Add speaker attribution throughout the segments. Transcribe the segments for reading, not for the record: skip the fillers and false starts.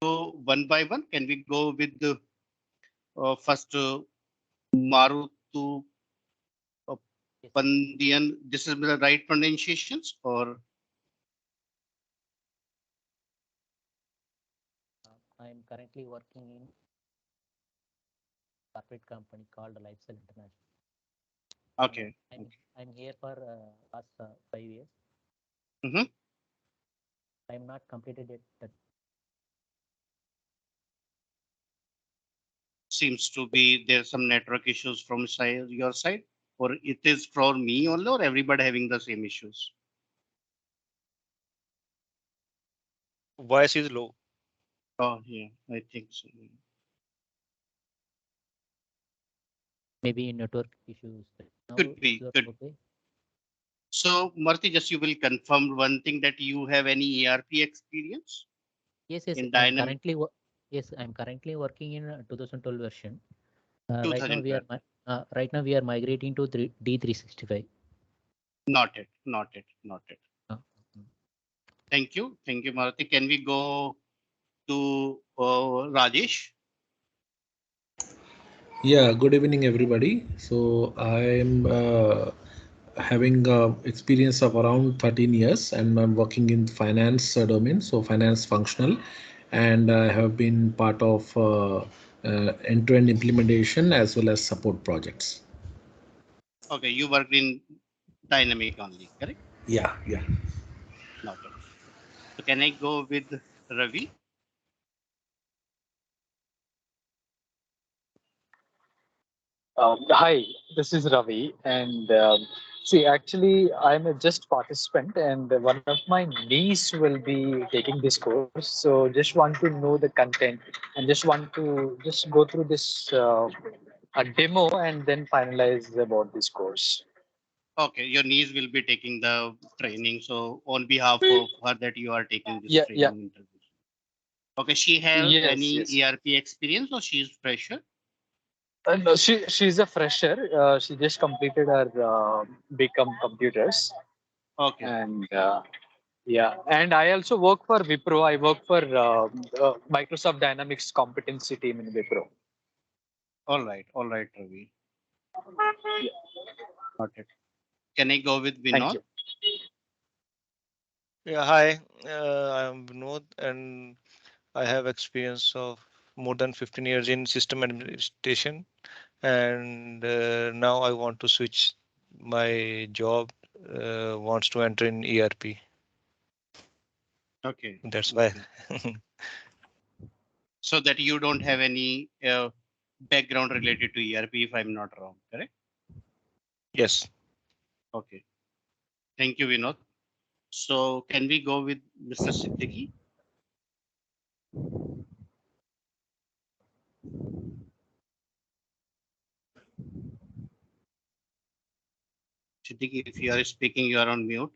Speaker 1: go one by one? Can we go with the first Marutu Pandian? This is the right pronunciations, or
Speaker 2: I'm currently working in corporate company called Lifestyle International.
Speaker 1: okay?
Speaker 2: I'm here for past 5 years.
Speaker 1: Mm-hmm.
Speaker 2: I'm not completed yet. That
Speaker 1: Seems to be there's some network issues from your side, or it is for me only, or everybody having the same issues?
Speaker 3: Voice is low.
Speaker 1: Oh, yeah, I think so.
Speaker 2: maybe network issues. Now
Speaker 1: Could be.
Speaker 2: you're
Speaker 1: Could.
Speaker 2: okay.
Speaker 1: So, Marti, just you will confirm one thing, that you have any ERP experience?
Speaker 2: Yes,
Speaker 1: In
Speaker 2: I'm
Speaker 1: Dynamic
Speaker 2: currently working in 2012 version.
Speaker 1: 2012.
Speaker 2: Right now we are migrating to D365.
Speaker 1: Not it. Not it. Not it.
Speaker 2: Uh,
Speaker 1: Thank you. Thank you, Marti. Can we go to Rajesh?
Speaker 4: Yeah, good evening, everybody. So I'm having experience of around 13 years, and I'm working in finance domain, so finance functional, and I have been part of end-to-end implementation as well as support projects.
Speaker 1: Okay, you work in Dynamic only, correct?
Speaker 4: Yeah, yeah.
Speaker 1: Noted. So can I go with Ravi?
Speaker 5: Hi, this is Ravi, and see, actually, I'm a just participant, and one of my niece will be taking this course. So, just want to know the content, and just want to just go through this a demo, and then finalize about this course.
Speaker 1: Okay, your niece will be taking the training. So on behalf of her, that you are taking this
Speaker 5: Yeah, yeah,
Speaker 1: training interview. Okay, she have
Speaker 5: yes,
Speaker 1: any
Speaker 5: yes.
Speaker 1: ERP experience, or she is fresher?
Speaker 5: No, she's a fresher. She just completed her become computers,
Speaker 1: Okay,
Speaker 5: and yeah, and I also work for Wipro. I work for Microsoft Dynamics competency team in Wipro.
Speaker 1: all right, Ravi.
Speaker 5: Yeah,
Speaker 1: Got it. Can I go with
Speaker 5: thank
Speaker 1: Vinod?
Speaker 5: you.
Speaker 3: Yeah, hi. I'm Vinod, and I have experience of more than 15 years in system administration, and now I want to switch my job. Wants to enter in ERP.
Speaker 1: Okay,
Speaker 3: That's why.
Speaker 1: okay. So that you don't have any background related to ERP, if I'm not wrong, correct?
Speaker 3: Yes.
Speaker 1: Okay. Thank you, Vinod. So can we go with Mr. Siddiqui? Siddiqui, if you are speaking, you are on mute.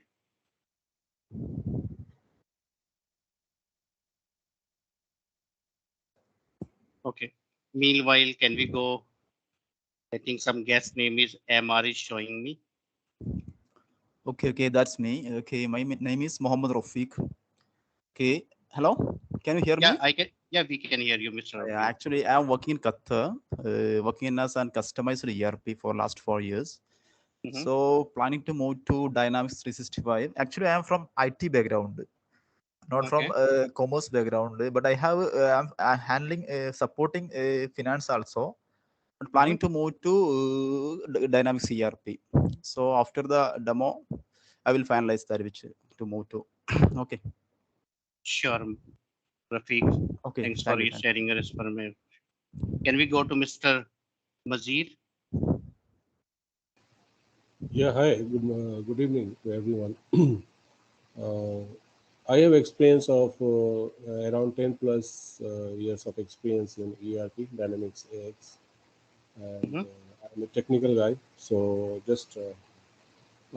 Speaker 1: Okay. Meanwhile, can we go? I think some guest name is MR is showing me.
Speaker 6: Okay, that's me. Okay, my name is Mohammed Rafiq. Okay, hello, can you hear
Speaker 1: Yeah,
Speaker 6: me?
Speaker 1: I can. Yeah, we can hear you, Mr.
Speaker 6: Yeah,
Speaker 1: Rafiq.
Speaker 6: actually, I'm working in Qatar, working as an customized ERP for last 4 years.
Speaker 1: Mhm.
Speaker 6: So planning to move to Dynamics 365. Actually, I'm from IT background, not from
Speaker 1: Okay.
Speaker 6: commerce background, but I have I'm handling supporting finance also. And planning
Speaker 1: Mhm.
Speaker 6: to move to Dynamics ERP. So after the demo, I will finalize that which to move to. Okay.
Speaker 1: Sure, Rafiq.
Speaker 6: Okay.
Speaker 1: Thanks for
Speaker 6: Thank you. Thank you.
Speaker 1: sharing your information. Can we go to Mr. Mazir?
Speaker 7: Yeah, hi. Good evening to everyone. uh, I have experience of around 10 plus years of experience in ERP, Dynamics AX, and
Speaker 1: Mhm.
Speaker 7: I'm a technical guy. So just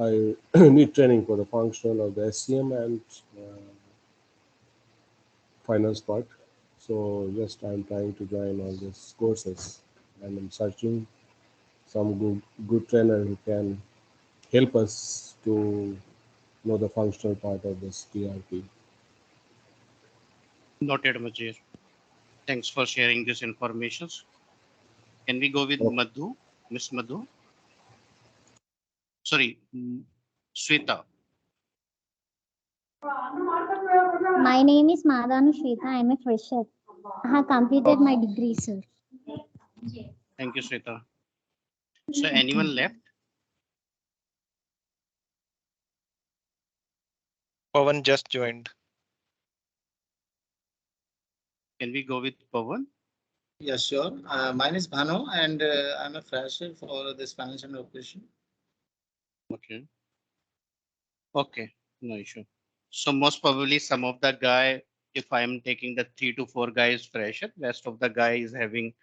Speaker 7: I need training for the functional of the SCM and finance part. So just I'm trying to join all these courses, and I'm searching some good trainer who can help us to know the functional part of this ERP.
Speaker 1: Noted, Mazir. Thanks for sharing this information. Can we go with Madhu, Miss Madhu? Sorry, Sweta.
Speaker 8: My name is Madhanu Shweta. I am a fresher. I have completed my degree, sir.
Speaker 1: Thank you, Sweta. So anyone left?
Speaker 3: Pawan just joined.
Speaker 1: Can we go with Pawan?
Speaker 9: Yes, sure. Mine is Bhanu, and I'm a fresher for this financial operation.
Speaker 1: Okay. Okay, no issue. So most probably some of the guy, if I'm taking the 3 to 4 guys fresher, rest of the guy is having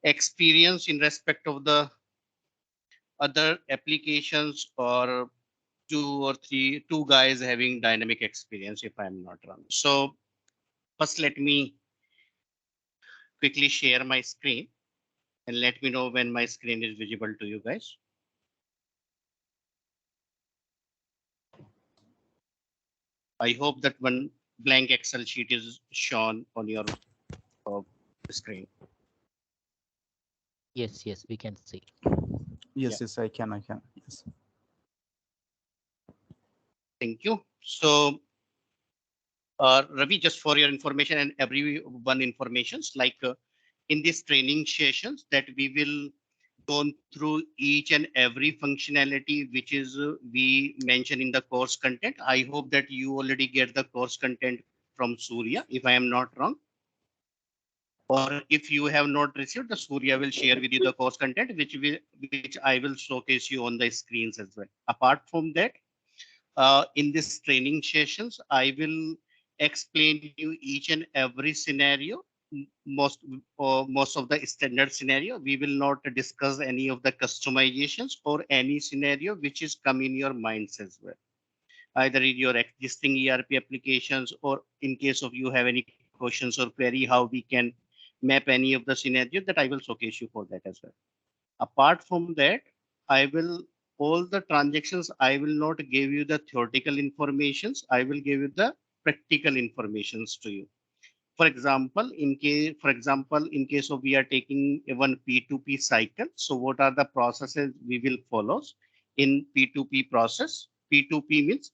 Speaker 1: experience in respect of the other applications, or two guys having dynamic experience, if I'm not wrong. So first let me quickly share my screen and let me know when my screen is visible to you guys. I hope that one blank Excel sheet is shown on your screen.
Speaker 2: Yes, yes, we can see.
Speaker 6: Yes, yes, I can. Yes.
Speaker 1: Thank you. So Ravi, just for your information and everyone informations, like in these training sessions that we will go through each and every functionality which is we mention in the course content. I hope that you already get the course content from Surya, if I am not wrong. Or if you have not received, the Surya will share with you the course content, which I will showcase you on the screens as well. Apart from that, in this training sessions, I will explain you each and every scenario. Most of the standard scenario. We will not discuss any of the customizations or any scenario which is come in your minds as well. Either in your existing ERP applications, or in case of you have any questions or query, how we can map any of the scenario, that I will showcase you for that as well. Apart from that, I will all the transactions, I will not give you the theoretical informations. I will give you the practical informations to you. For example, in case of we are taking one P2P cycle. So what are the processes we will follow in P2P process? P2P means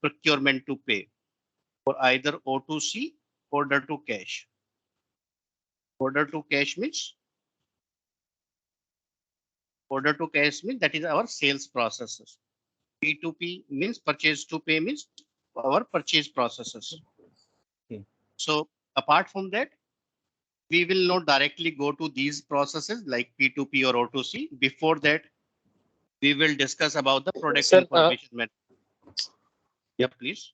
Speaker 1: procurement to pay, or either O2C, order to cash. Order to cash means that is our sales processes. P2P means purchase to pay means our purchase processes.
Speaker 6: Okay.
Speaker 1: So apart from that, we will not directly go to these processes like P2P or O2C. Before that, we will discuss about the product
Speaker 5: Sir,
Speaker 1: information method. Yeah, please.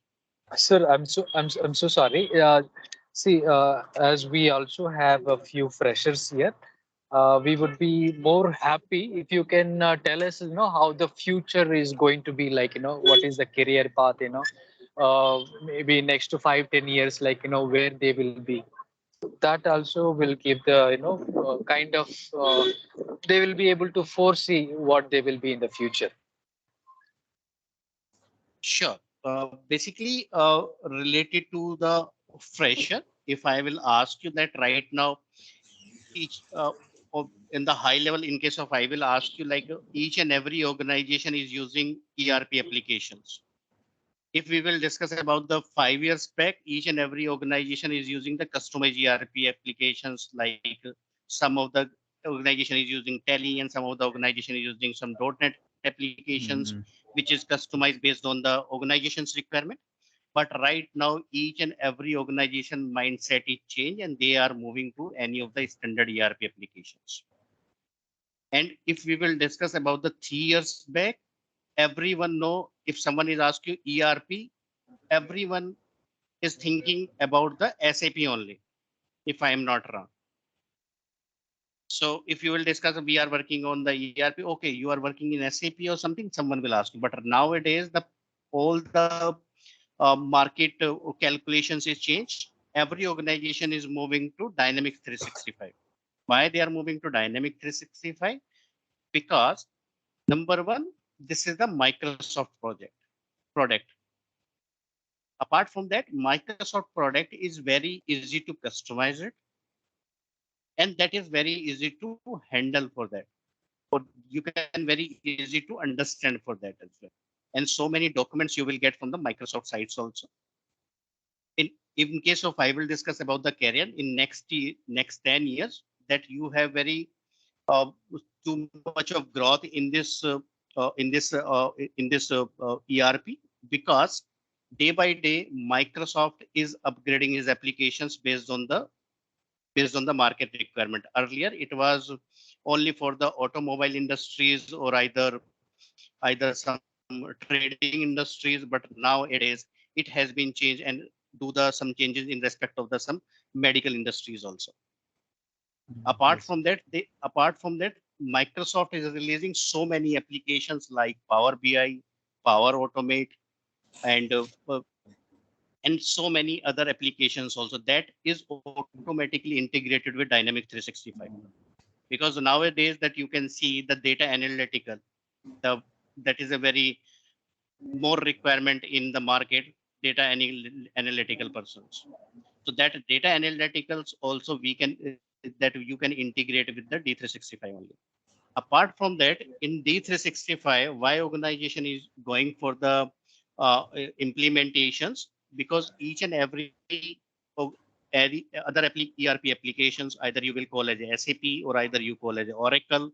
Speaker 5: Sir, I'm so sorry. See, as we also have a few freshers here, we would be more happy if you can tell us, how the future is going to be like. What is the career path? Maybe next to 5-10 years, like where they will be. That also will give the kind of they will be able to foresee what they will be in the future.
Speaker 1: Sure. Basically, related to the fresher, if I will ask you that right now, each in the high level, in case of I will ask you like each and every organization is using ERP applications. If we will discuss about the 5 years back, each and every organization is using the customized ERP applications. Like some of the organization is using Tally, and some of the organization is using some .NET applications, which is customized based on the organization's requirement. But right now, each and every organization mindset is changed, and they are moving to any of the standard ERP applications. And if we will discuss about the 3 years back, everyone know if someone is asking you ERP, everyone is thinking about the SAP only, if I am not wrong. So if you will discuss, we are working on the ERP, okay, you are working in SAP or something, someone will ask you. But nowadays, all the market calculations is changed. Every organization is moving to Dynamics 365. Why they are moving to Dynamics 365? Because number one, this is the Microsoft product. Apart from that, Microsoft product is very easy to customize it. And that is very easy to handle for that. Or you can very easy to understand for that as well. And so many documents you will get from the Microsoft sites also. In case of I will discuss about the career in next 10 years that you have very too much of growth in this ERP, because day by day Microsoft is upgrading his applications based on the market requirement. Earlier it was only for the automobile industries or either some trading industries, but nowadays it has been changed and do the some changes in respect of the some medical industries also. Apart from that, Microsoft is releasing so many applications like Power BI, Power Automate, and so many other applications also that is automatically integrated with Dynamics 365. Because nowadays that you can see the data analytical, that is a very more requirement in the market, data analytical persons. So that data analyticals also that you can integrate with the D365 only. Apart from that, in D365, why organization is going for the implementations? Because each and every other ERP applications, either you will call as SAP or either you call as Oracle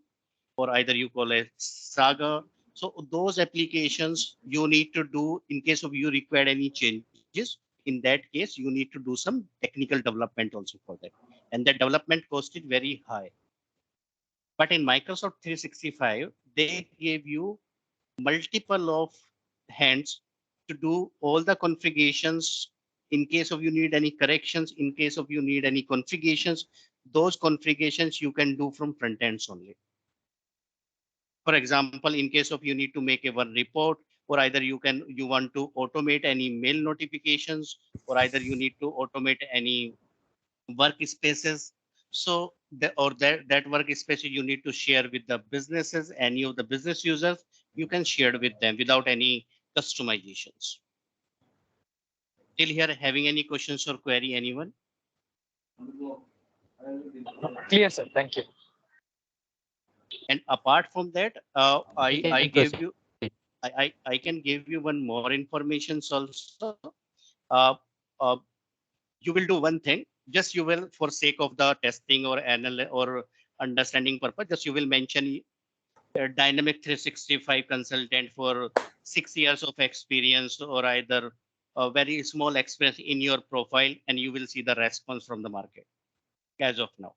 Speaker 1: or either you call as Saga. So those applications you need to do in case of you require any changes. In that case, you need to do some technical development also for that. And that development cost is very high. But in Microsoft 365, they gave you multiple of hands to do all the configurations. In case of you need any corrections, in case of you need any configurations, those configurations you can do from front ends only. For example, in case of you need to make a one report, or either you want to automate any mail notifications, or either you need to automate any workspaces. So that workspace you need to share with the businesses, any of the business users, you can share with them without any customizations. Till here, having any questions or query, anyone?
Speaker 5: Clear, sir. Thank you.
Speaker 1: And apart from that, I
Speaker 2: can
Speaker 1: gave
Speaker 2: proceed.
Speaker 1: you I can give you one more information also. Uh, uh, you will do one thing. Just you will, for sake of the testing or or understanding purpose, just you will mention Dynamic 365 consultant for 6 years of experience or either a very small experience in your profile, and you will see the response from the market as of now.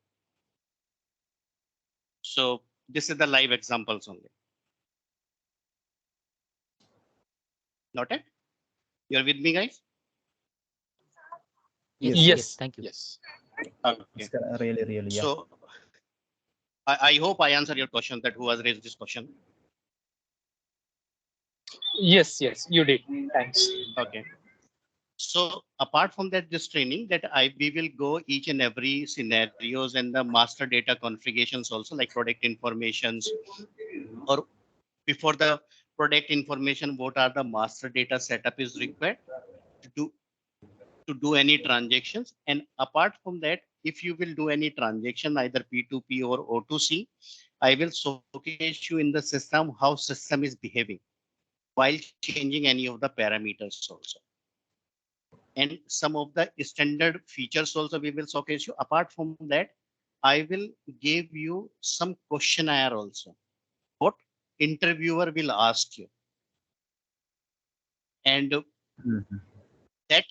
Speaker 1: So this is the live examples only. Noted? You're with me, guys?
Speaker 5: Yes.
Speaker 2: Thank you.
Speaker 6: Yes.
Speaker 1: Okay.
Speaker 6: It's really, yeah.
Speaker 1: So I hope I answer your question that who has raised this question.
Speaker 5: Yes, you did. Thanks.
Speaker 1: Okay. So apart from that, this training that we will go each and every scenarios and the master data configurations also, like product informations, or before the product information, what are the master data setup is required to do any transactions. And apart from that, if you will do any transaction, either P2P or O2C, I will showcase you in the system how system is behaving while changing any of the parameters also. And some of the standard features also we will showcase you. Apart from that, I will give you some questionnaire also. What interviewer will ask you. And that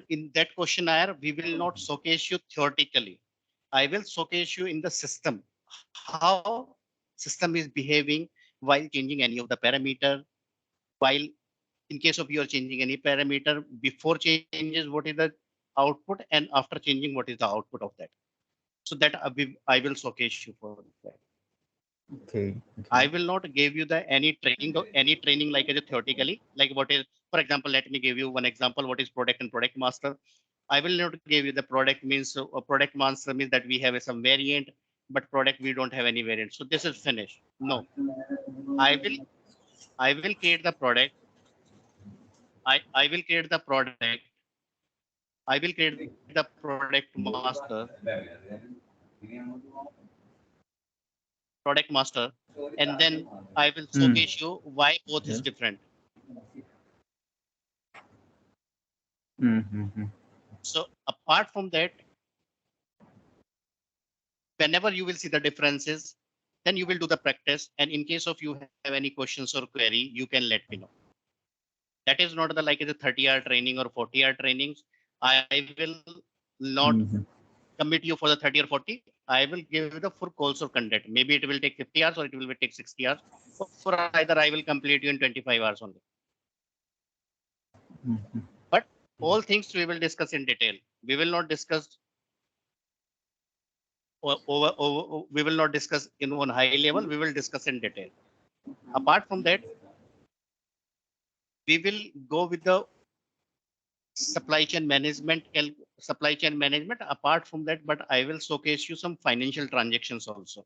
Speaker 1: in that questionnaire, we will not showcase you theoretically. I will showcase you in the system, how system is behaving while changing any of the parameter, while in case of you are changing any parameter, before changes, what is the output, and after changing, what is the output of that. So that I will showcase you for that.
Speaker 6: Okay.
Speaker 1: I will not give you the any training like as a theoretically, like what is, for example, let me give you one example, what is product and product master. I will not give you the product means a product master means that we have some variant, but product we don't have any variant. So this is finished. No, I will create the product. I will create the product. I will create the product master, and then I will showcase you why both is different. So apart from that, whenever you will see the differences, then you will do the practice. And in case of you have any questions or query, you can let me know. That is not the like it's a 30-hour training or 40-hour trainings. I will not commit you for the 30 or 40. I will give you the full course of conduct. Maybe it will take 50 hours or it will take 60 hours. Or either I will complete you in 25 hours only. But all things we will discuss in detail. We will not discuss we will not discuss in one high level. We will discuss in detail. Apart from that, we will go with the supply chain management. Apart from that, but I will showcase you some financial transactions also.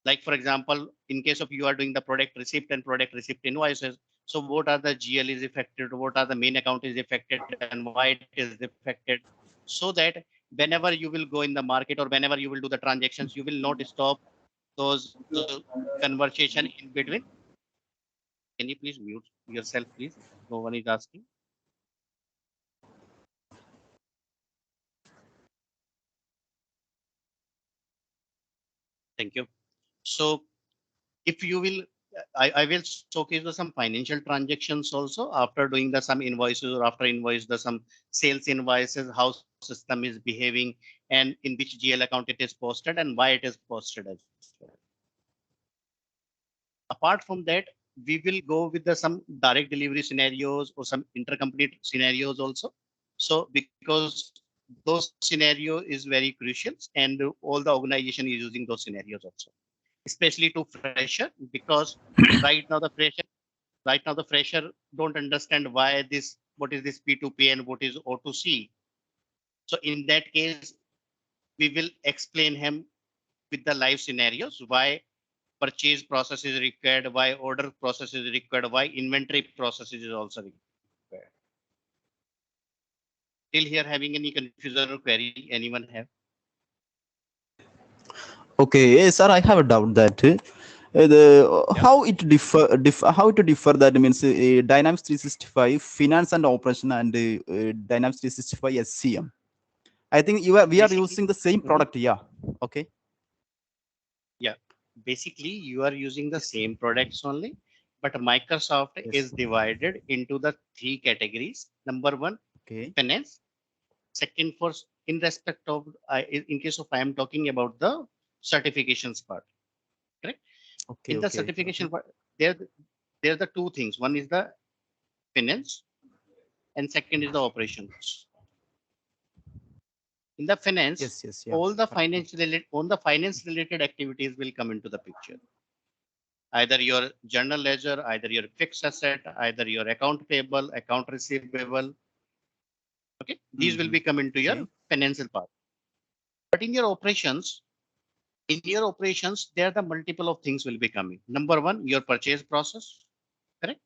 Speaker 1: Like for example, in case of you are doing the product receipt and product receipt invoices. So what are the GL is affected? What are the main account is affected and why it is affected? So that whenever you will go in the market or whenever you will do the transactions, you will not stop those conversation in between. Can you please mute yourself, please? No one is asking. Thank you. So if you will, I will showcase some financial transactions also after doing the some invoices or after invoice the some sales invoices, how system is behaving and in which GL account it is posted and why it is posted as well. Apart from that, we will go with the some direct delivery scenarios or some intercompany scenarios also. So because those scenario is very crucial and all the organization is using those scenarios also, especially to fresher, because right now the fresher don't understand why this, what is this P2P and what is O2C. So in that case, we will explain him with the live scenarios why purchase process is required, why order process is required, why inventory process is also required. Till here, having any confusion or query, anyone have?
Speaker 6: Okay, sir, I have a doubt that how it differ that means Dynamics 365 finance and operation and Dynamics 365 SCM. I think we are using the same product. Yeah. Okay.
Speaker 1: Yeah. Basically, you are using the same products only, but Microsoft is divided into the 3 categories. Number 1, finance. Second, for in respect of in case of I am talking about the certifications part, correct? In the certification part, there are the 2 things. One is the finance, and second is the operations. In the finance, all the finance related activities will come into the picture. Either your general ledger, either your fixed asset, either your account payable, account receivable. Okay, these will be come into your financial part. But in your operations, there are the multiple of things will be coming. Number 1, your purchase process, correct?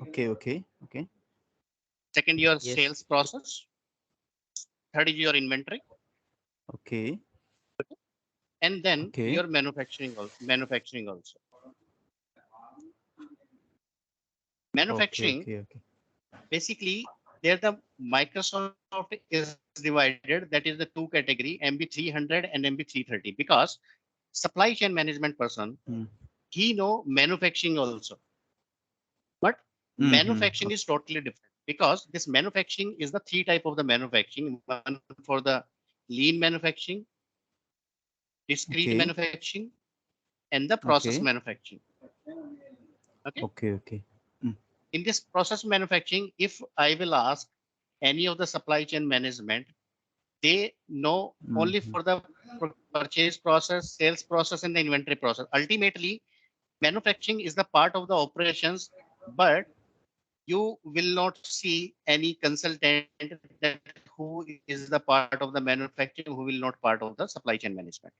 Speaker 6: Okay.
Speaker 1: Second, your sales process. Third is your inventory.
Speaker 6: Okay.
Speaker 1: And then your manufacturing also. Manufacturing, basically, there the Microsoft is divided. That is the 2 category, MB300 and MB330, because supply chain management person, he know manufacturing also. But manufacturing is totally different, because this manufacturing is the 3 type of the manufacturing. One for the lean manufacturing, discrete manufacturing, and the process manufacturing.
Speaker 6: Okay.
Speaker 1: In this process manufacturing, if I will ask any of the supply chain management, they know only for the purchase process, sales process, and the inventory process. Ultimately, manufacturing is the part of the operations, but you will not see any consultant that who is the part of the manufacturing, who will not part of the supply chain management.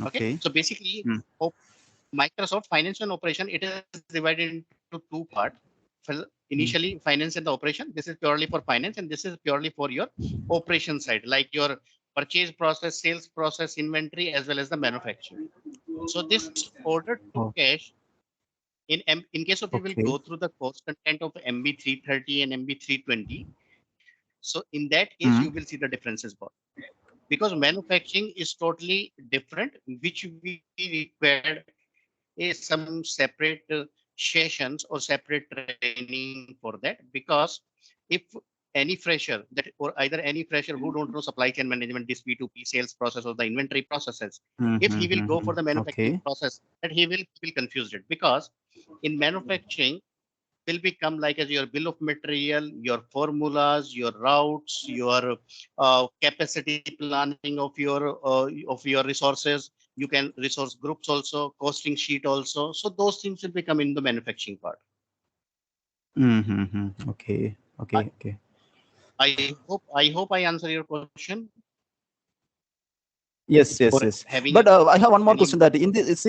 Speaker 1: Okay. So basically, Microsoft Finance and Operation, it is divided into 2 parts. initially finance and the operation. This is purely for finance, and this is purely for your operation side, like your purchase process, sales process, inventory, as well as the manufacturing. So this order to cash, in case of you will go through the course content of MB 330 and MB 320. So in that case, you will see the differences, both, because manufacturing is totally different, which we required is some separate sessions or separate training for that. Because if any fresher that, or either any fresher who don't know supply chain management, this P2P sales process or the inventory processes, if he will go for the manufacturing process, that he will feel confused it, because in manufacturing will become like as your bill of material, your formulas, your routes, your capacity planning of your resources. You can resource groups also, costing sheet also. So those things will become in the manufacturing part.
Speaker 6: Okay.
Speaker 1: I hope I answer your question.
Speaker 6: Yes.
Speaker 1: Or
Speaker 6: But I have one more
Speaker 1: any
Speaker 6: question, that in this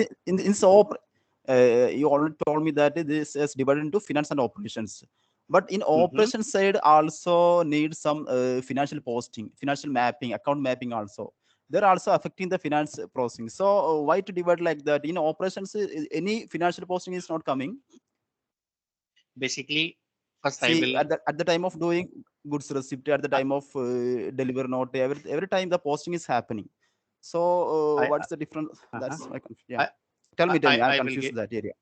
Speaker 6: you already told me that this is divided into finance and operations. But in operation side also need some financial posting, financial mapping, account mapping also. They're also affecting the finance processing. So why to divide like that? In operations, any financial posting is not coming.
Speaker 1: Basically, first I
Speaker 6: See,
Speaker 1: will
Speaker 6: at the time of doing goods receipt, at the time of deliver note, every time the posting is happening. So what's the difference? That's my confusion. Yeah. Tell me. I'm
Speaker 1: I will
Speaker 6: confused that area.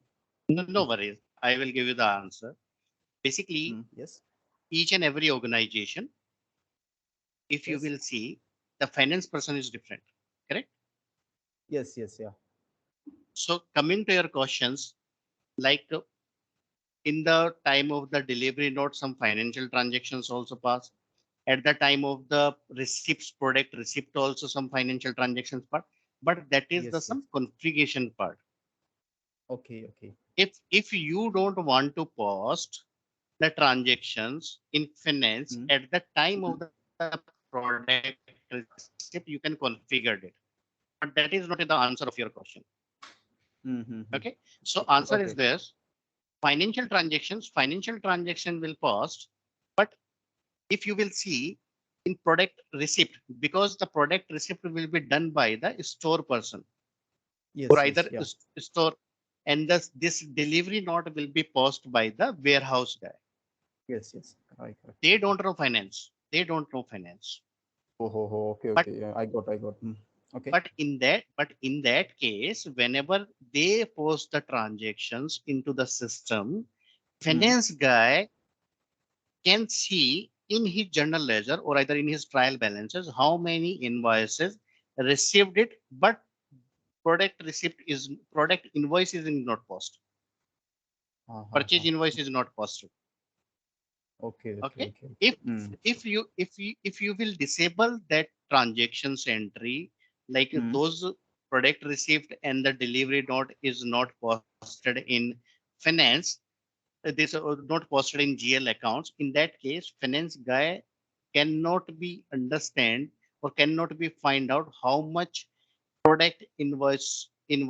Speaker 1: no worries. I will give you the answer. Basically,
Speaker 6: Yes.
Speaker 1: each and every organization, if you will see, the finance person is different, correct?
Speaker 6: Yes. Yeah.
Speaker 1: So coming to your questions, like in the time of the delivery note, some financial transactions also pass. At the time of the receipts, product receipt, also some financial transactions part. But that is the some configuration part.
Speaker 6: Okay.
Speaker 1: If you don't want to post the transactions in finance at the time of the product receipt, you can configure it. But that is not the answer of your question. Okay. So answer is this: financial transaction will post, but if you will see in product receipt, because the product receipt will be done by the store person, or either store, and thus this delivery note will be posted by the warehouse guy.
Speaker 6: Yes. Right.
Speaker 1: They don't know finance.
Speaker 6: Okay. Yeah, I got. Okay.
Speaker 1: But in that case, whenever they post the transactions into the system, finance guy can see in his journal ledger or either in his trial balances how many invoices received it, but product invoice is not posted. Purchase invoice is not posted.
Speaker 6: Okay.
Speaker 1: If you will disable that transactions entry, like those product received and the delivery note is not posted in finance, this not posted in GL accounts. In that case, finance guy cannot be understand or cannot be find out how much product invoice in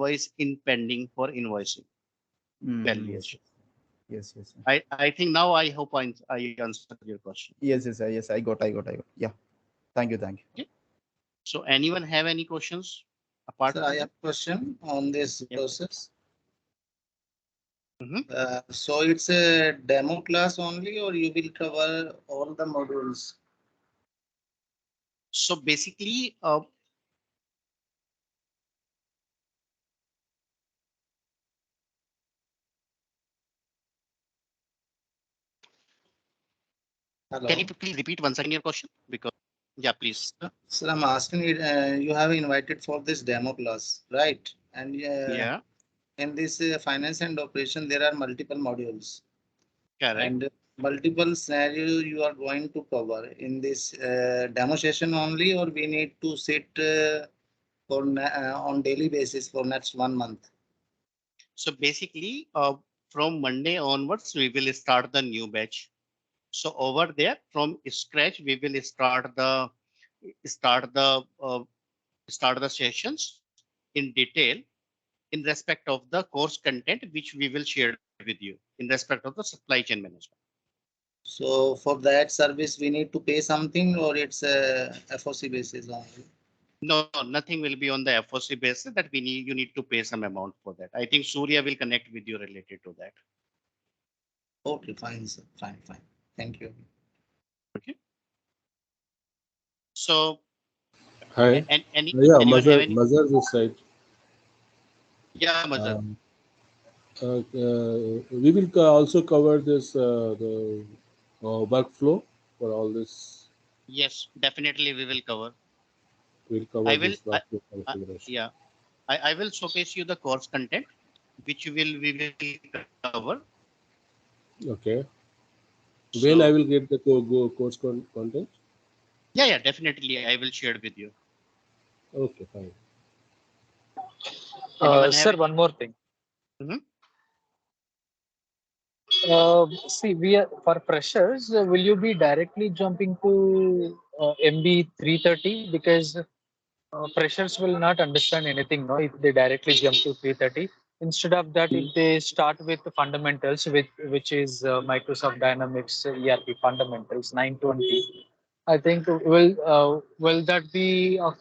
Speaker 1: pending for invoicing valuation.
Speaker 6: Yes.
Speaker 1: I think now I hope I answered your question.
Speaker 6: Yes. I got. Yeah. Thank you.
Speaker 1: Okay. So anyone have any questions apart?
Speaker 9: Sir, I have a question on this process. So it's a demo class only, or you will cover all the modules?
Speaker 1: So basically, can you please repeat once again your question? Because yeah, please.
Speaker 9: Sir, I'm asking you, you have invited for this demo class, right? And
Speaker 1: Yeah,
Speaker 9: in this finance and operation, there are multiple modules.
Speaker 1: correct.
Speaker 9: And multiple scenarios you are going to cover in this demo session only, or we need to sit on daily basis for next 1 month?
Speaker 1: So basically, from Monday onwards, we will start the new batch. So over there, from scratch, we will start the sessions in detail in respect of the course content, which we will share with you in respect of the supply chain management.
Speaker 9: So for that service, we need to pay something, or it's a FOC basis only?
Speaker 1: No, nothing will be on the FOC basis that you need to pay some amount for that. I think Surya will connect with you related to that.
Speaker 9: Okay, fine, sir. Fine. Thank you.
Speaker 1: Okay. So,
Speaker 7: Hi.
Speaker 1: and any
Speaker 7: Yeah,
Speaker 1: anyone have any?
Speaker 7: Mazhar this side.
Speaker 1: Yeah, Mazhar.
Speaker 7: We will also cover this the workflow for all this.
Speaker 1: Yes, definitely we will cover.
Speaker 7: We'll cover
Speaker 1: I will.
Speaker 7: this workflow configuration.
Speaker 1: Yeah, I will showcase you the course content, which we will cover.
Speaker 7: Okay.
Speaker 1: So,
Speaker 7: When I will get the course content?
Speaker 1: yeah, definitely I will share it with you.
Speaker 7: Okay, fine.
Speaker 5: Sir, one more thing.
Speaker 1: Mhm.
Speaker 5: See, we are for freshers. Will you be directly jumping to MB 330 because freshers will not understand anything, no, if they directly jump to 330. Instead of that, if they start with the fundamentals, which is Microsoft Dynamics ERP fundamentals 920, I think will that be of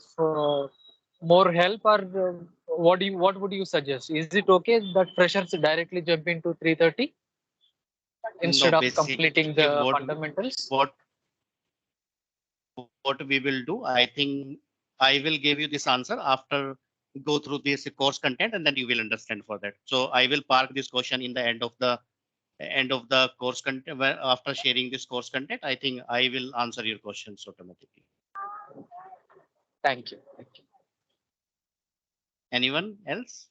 Speaker 5: more help, or what would you suggest? Is it okay that freshers directly jump into 330 instead
Speaker 1: No,
Speaker 5: of
Speaker 1: basically
Speaker 5: completing the fundamentals?
Speaker 1: What we will do, I think I will give you this answer after go through this course content, and then you will understand for that. So I will park this question in the end of the course content. After sharing this course content, I think I will answer your questions automatically.
Speaker 5: Thank you.
Speaker 1: Anyone else?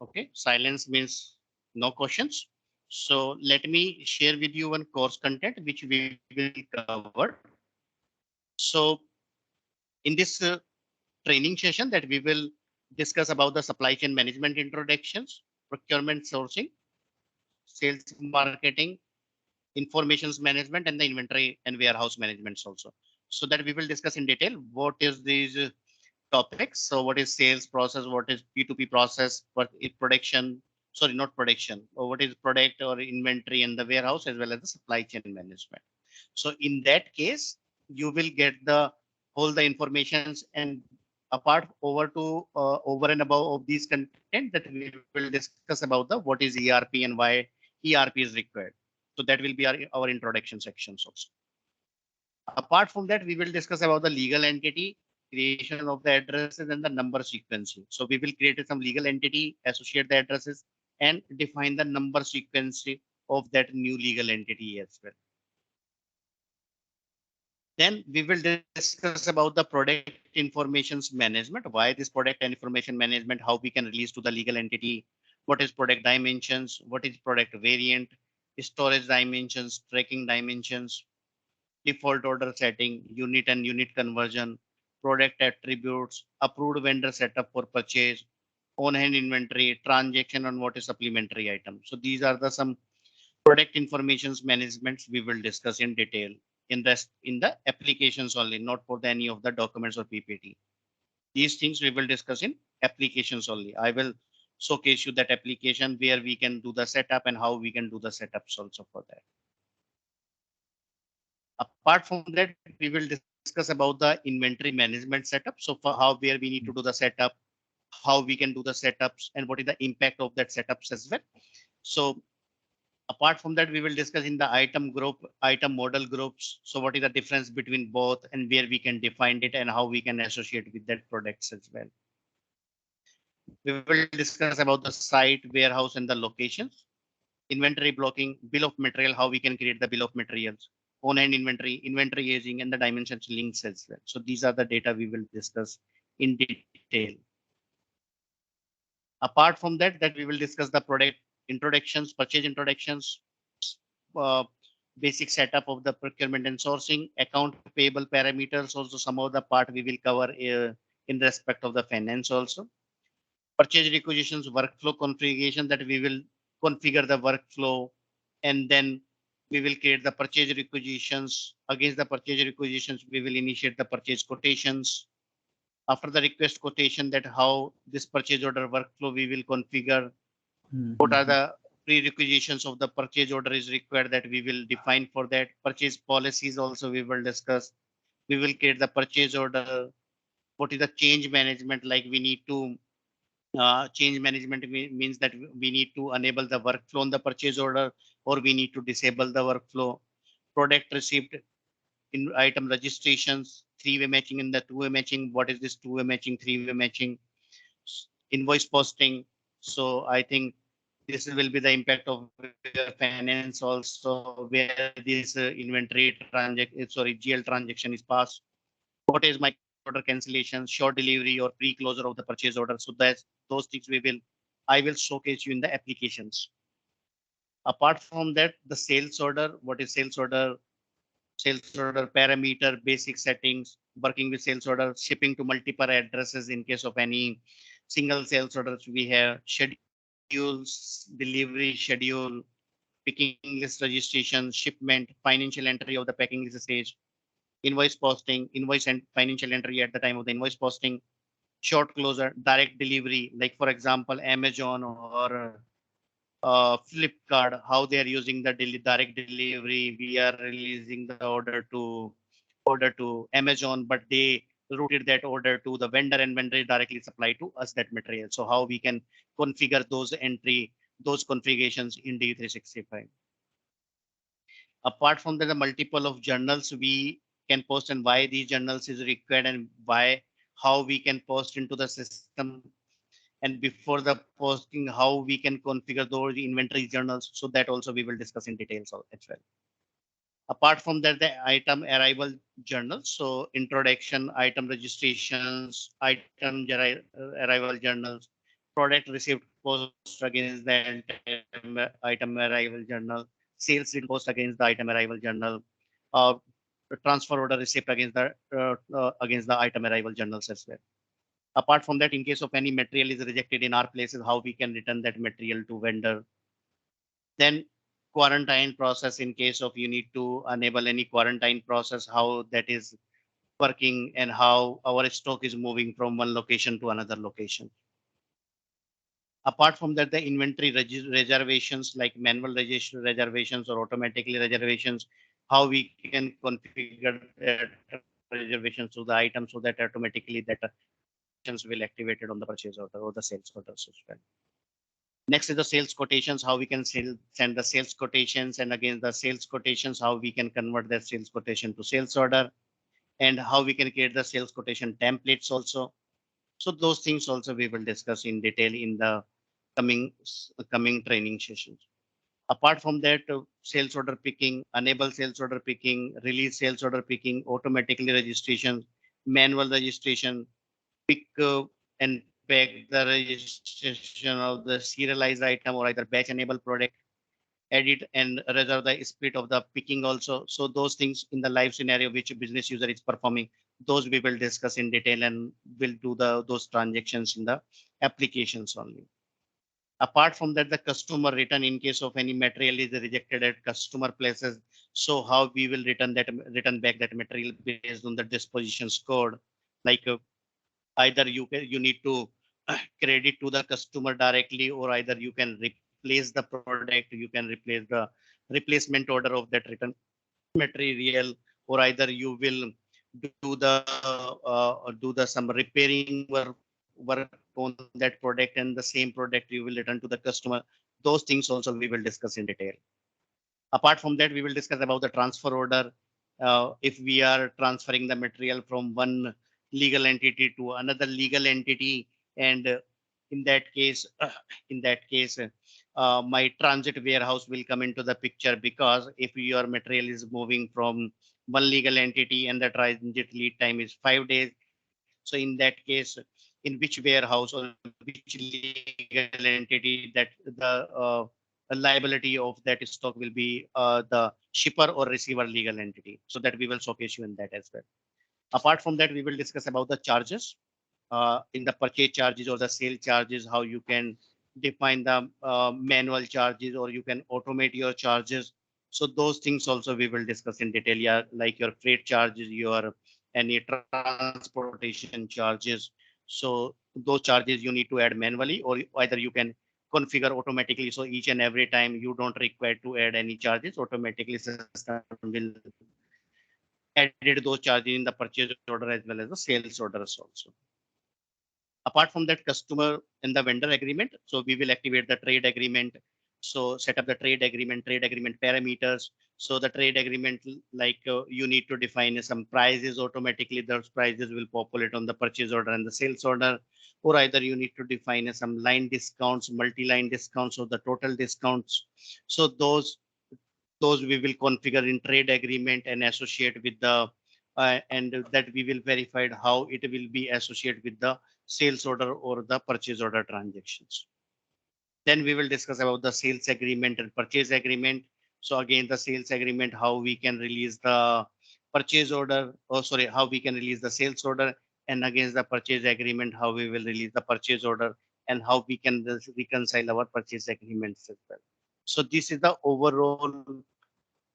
Speaker 1: Okay, silence means no questions. So let me share with you one course content which we will cover. So in this training session that we will discuss about the supply chain management introductions, procurement sourcing, sales marketing, informations management, and the inventory and warehouse management also. So that we will discuss in detail what is these topics. So what is sales process, what is P2P process, what is production, sorry, not production, or what is product or inventory in the warehouse, as well as the supply chain management. So in that case, you will get all the informations, and apart over and above of these content that we will discuss about the what is ERP and why ERP is required. So that will be our introduction sections also. Apart from that, we will discuss about the legal entity, creation of the addresses, and the number sequencing. So we will create some legal entity, associate the addresses, and define the number sequencing of that new legal entity as well. Then we will discuss about the product informations management, why this product and information management, how we can release to the legal entity, what is product dimensions, what is product variant, storage dimensions, tracking dimensions, default order setting, unit and unit conversion, product attributes, approved vendor setup for purchase, on-hand inventory, transaction on what is supplementary item. So these are some product informations management we will discuss in detail in the applications only, not for any of the documents or PPT. These things we will discuss in applications only. I will showcase you that application where we can do the setup and how we can do the setups also for that. Apart from that, we will discuss about the inventory management setup. So for where we need to do the setup, how we can do the setups, and what is the impact of that setups as well. So apart from that, we will discuss in the item model groups. So what is the difference between both, and where we can define it, and how we can associate with that products as well. We will discuss about the site, warehouse, and the locations, inventory blocking, bill of material, how we can create the bill of materials, on-hand inventory aging, and the dimensions links as well. So these are the data we will discuss in detail. Apart from that, we will discuss the product introductions, purchase introductions, basic setup of the procurement and sourcing, account payable parameters. Also, some of the part we will cover in respect of the finance also. Purchase requisitions, workflow configuration, that we will configure the workflow, and then we will create the purchase requisitions. Against the purchase requisitions, we will initiate the purchase quotations. After the request quotation, that how this purchase order workflow we will configure, what are the prerequisitions of the purchase order is required that we will define for that. Purchase policies also we will discuss. We will create the purchase order. What is the change management, like we need to change management means that we need to enable the workflow on the purchase order, or we need to disable the workflow. Product received in item registrations, three-way matching and the two-way matching. What is this two-way matching, three-way matching? Invoice posting. So I think this will be the impact of finance also, where this inventory transaction, sorry, GL transaction is passed. What is my order cancellation, short delivery, or pre-closure of the purchase order? So that's those things I will showcase you in the applications. Apart from that, the sales order. What is sales order? Sales order parameter, basic settings, working with sales order, shipping to multiple addresses in case of any single sales orders. We have schedules, delivery schedule, picking list registration, shipment, financial entry of the packing list stage, invoice posting, invoice and financial entry at the time of the invoice posting, short closer, direct delivery, like for example, Amazon or Flipkart, how they are using the direct delivery. We are releasing the order to Amazon, but they routed that order to the vendor, and vendor directly supply to us that material. So how we can configure those configurations in D365. Apart from that, the multiple of journals we can post, and why these journals is required, and how we can post into the system, and before the posting, how we can configure those inventory journals. So that also we will discuss in details as well. Apart from that, the item arrival journals. So introduction, item registrations, item arrival journals, product received post against the item arrival journal, sales did post against the item arrival journal, uh, transfer order receipt against the item arrival journals as well. Apart from that, in case of any material is rejected in our places, how we can return that material to vendor. Then quarantine process, in case of you need to enable any quarantine process, how that is working and how our stock is moving from one location to another location. Apart from that, the inventory reservations, like manual reservations or automatically reservations, how we can configure that reservations to the item so that automatically that will activate it on the purchase order or the sales orders as well. Next is the sales quotations, how we can send the sales quotations, and again the sales quotations, how we can convert that sales quotation to sales order, and how we can create the sales quotation templates also. So those things also we will discuss in detail in the coming training sessions. Apart from that, sales order picking, enable sales order picking, release sales order picking, automatically registration, manual registration, pick and pack the registration of the serialized item or either batch enable product, edit and reserve the split of the picking also. So those things in the live scenario which a business user is performing, those we will discuss in detail, and we'll do those transactions in the applications only. Apart from that, the customer return, in case of any material is rejected at customer places, so how we will return back that material based on the dispositions code, like either you need to credit to the customer directly, or either you can replace the product, you can replace the replacement order of that return material, or either you will do the some repairing work on that product, and the same product you will return to the customer. Those things also we will discuss in detail. Apart from that, we will discuss about the transfer order. If we are transferring the material from one legal entity to another legal entity, and in that case, my transit warehouse will come into the picture, because if your material is moving from one legal entity and the transit lead time is 5 days, so in that case, in which warehouse or which legal entity that the liability of that stock will be, the shipper or receiver legal entity. So that we will showcase you in that as well. Apart from that, we will discuss about the charges in the purchase charges or the sale charges, how you can define the manual charges, or you can automate your charges. So those things also we will discuss in detail, yeah, like your freight charges, your any transportation charges. So those charges you need to add manually, or either you can configure automatically. So each and every time you don't require to add any charges, automatically system will added those charges in the purchase order as well as the sales orders also. Apart from that, customer and the vendor agreement, so we will activate the trade agreement. So set up the trade agreement parameters. So the trade agreement, like you need to define some prices automatically. Those prices will populate on the purchase order and the sales order, or either you need to define some line discounts, multi-line discounts, or the total discounts. So those we will configure in trade agreement and associate with the and that we will verify how it will be associated with the sales order or the purchase order transactions. Then we will discuss about the sales agreement and purchase agreement. So again, the sales agreement, how we can release the purchase order, or sorry, how we can release the sales order, and against the purchase agreement, how we will release the purchase order, and how we can reconcile our purchase agreements as well. So this is the overall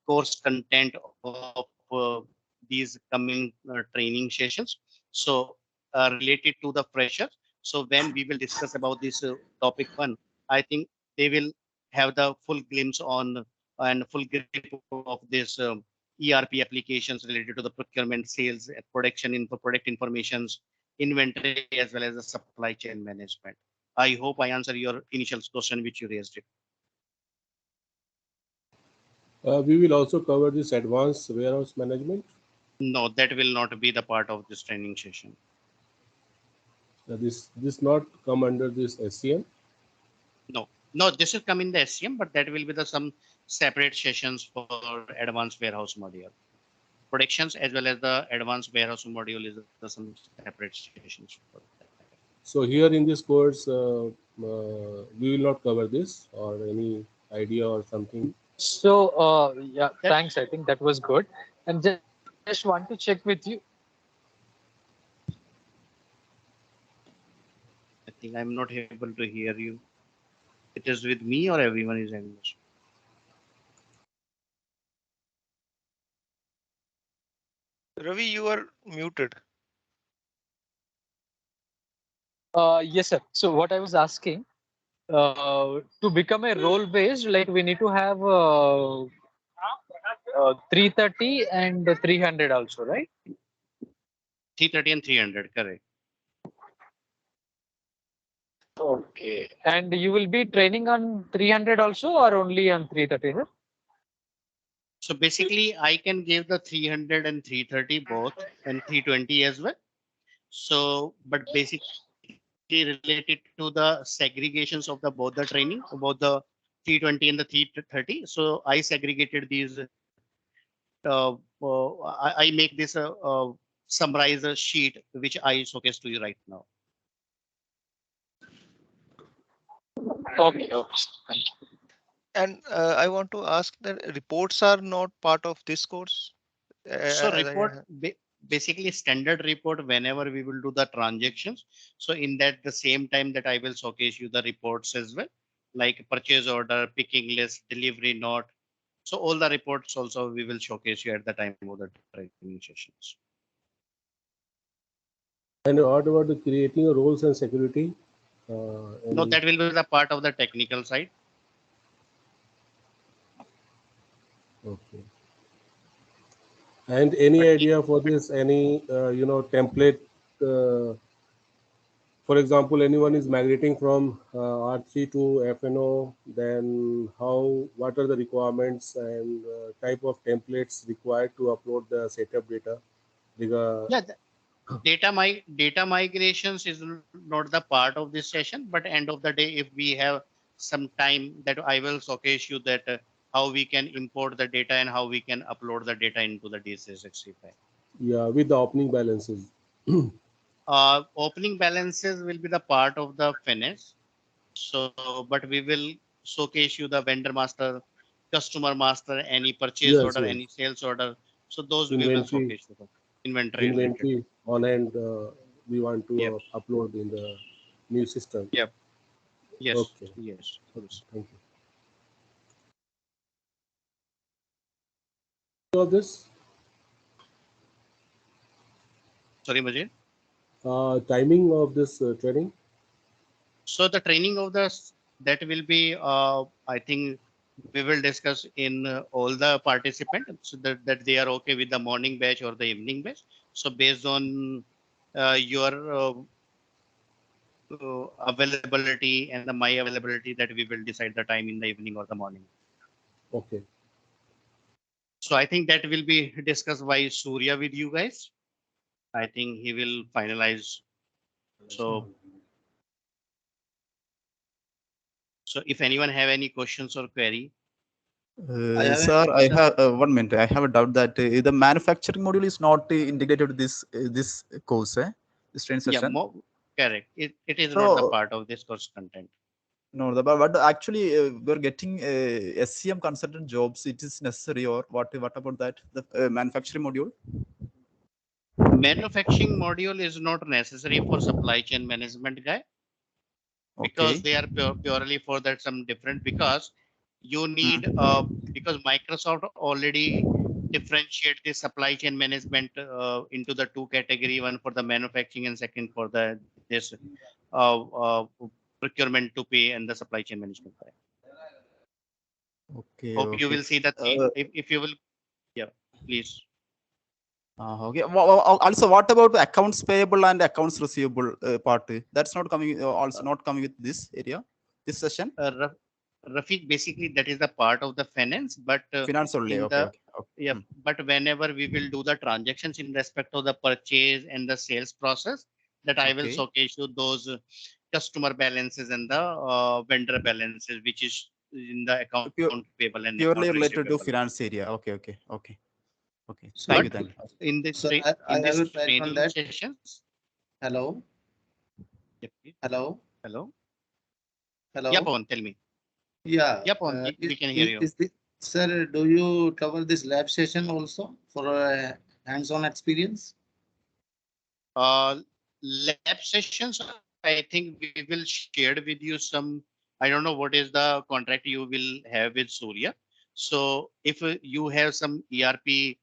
Speaker 1: course content of these coming training sessions. So related to the freshers. So when we will discuss about this topic one, I think they will have the full glimpse on and full grip of this ERP applications related to the procurement, sales, production, product informations, inventory, as well as the supply chain management. I hope I answer your initial question which you raised it.
Speaker 7: We will also cover this advanced warehouse management.
Speaker 1: No, that will not be the part of this training session.
Speaker 7: This not come under this SCM.
Speaker 1: No, this will come in the SCM, but that will be the some separate sessions for advanced warehouse module. Predictions as well as the advanced warehouse module is the some separate sessions for that.
Speaker 7: So here in this course, we will not cover this, or any idea or something.
Speaker 5: So yeah, thanks. I think that was good. And just want to check with you.
Speaker 1: I think I'm not able to hear you. It is with me or everyone is having this?
Speaker 3: Ravi, you are muted.
Speaker 5: Yes, sir. So what I was asking, to become a role based, like we need to have 330 and 300 also, right?
Speaker 1: 330 and 300, correct.
Speaker 5: Okay. And you will be training on 300 also, or only on 330? Huh?
Speaker 1: So basically, I can give the 300 and 330 both, and 320 as well. So, but basically related to the segregations of the both the training, about the 320 and the 330. So I segregated these. I make this summarize a sheet which I showcase to you right now.
Speaker 5: Okay. Okay. Thank you.
Speaker 3: And I want to ask that reports are not part of this course.
Speaker 1: So report basically standard report whenever we will do the transactions. So in that the same time that I will showcase you the reports as well, like purchase order, picking list, delivery note. So all the reports also we will showcase you at the time of the training sessions.
Speaker 7: And what about the creating roles and security?
Speaker 1: No, that will be the part of the technical side.
Speaker 7: Okay. And any idea for this? Any template? For example, anyone is migrating from R3 to FNO, then what are the requirements and type of templates required to upload the setup data?
Speaker 1: Yeah, data migrations is not the part of this session, but end of the day, if we have some time, that I will showcase you that how we can import the data and how we can upload the data into the D365.
Speaker 7: Yeah, with the opening balances.
Speaker 1: Opening balances will be the part of the finance. So, but we will showcase you the vendor master, customer master, any purchase order,
Speaker 7: Yes.
Speaker 1: any sales order. So those
Speaker 7: Inventory,
Speaker 1: we will showcase you. Inventory
Speaker 7: on hand, we want to upload in the new system.
Speaker 1: Yep. Yes.
Speaker 7: Okay.
Speaker 1: Yes.
Speaker 7: Thank you. Of this?
Speaker 1: Sorry, Majid.
Speaker 7: Timing of this training?
Speaker 1: So the training of that will be, I think we will discuss in all the participants so that they are okay with the morning batch or the evening batch. So based on your availability and my availability, that we will decide the time in the evening or the morning.
Speaker 7: Okay.
Speaker 1: So I think that will be discussed by Surya with you guys. I think he will finalize. So if anyone have any questions or query.
Speaker 6: Sir, I have 1 minute. I have a doubt that the manufacturing module is not integrated to this course, this training session.
Speaker 1: Yeah, correct. It is
Speaker 6: So,
Speaker 1: not the part of this course content.
Speaker 6: No, but actually we're getting SCM consultant jobs. It is necessary, or what? What about that? The manufacturing module.
Speaker 1: Manufacturing module is not necessary for supply chain management guy, because they are purely for that some different, because you need because Microsoft already differentiate the supply chain management into the two category, one for the manufacturing and second for the this procurement to pay and the supply chain management guy. Hope you will see that if you will, yeah, please.
Speaker 6: Okay. Also, what about the accounts payable and accounts receivable part? That's not coming. Also, not coming with this area, this session.
Speaker 1: Rafiq, basically that is the part of the finance, but
Speaker 6: finance only. Okay.
Speaker 1: Yeah, but whenever we will do the transactions in respect of the purchase and the sales process, that I will showcase you those customer balances and the vendor balances, which is in the account payable and
Speaker 6: purely related to finance area. Okay.
Speaker 9: So
Speaker 6: Thank you.
Speaker 1: In this
Speaker 9: I have a question on that.
Speaker 1: sessions.
Speaker 9: Hello.
Speaker 1: Yep.
Speaker 9: Hello.
Speaker 1: Yeah, Pawan, tell me.
Speaker 9: Yeah.
Speaker 1: Yeah, Pawan, we can hear you.
Speaker 9: Sir, do you cover this lab session also for hands-on experience?
Speaker 1: Lab sessions, I think we will share with you some. I don't know what is the contract you will have with Sowrya. So if you have some ERP,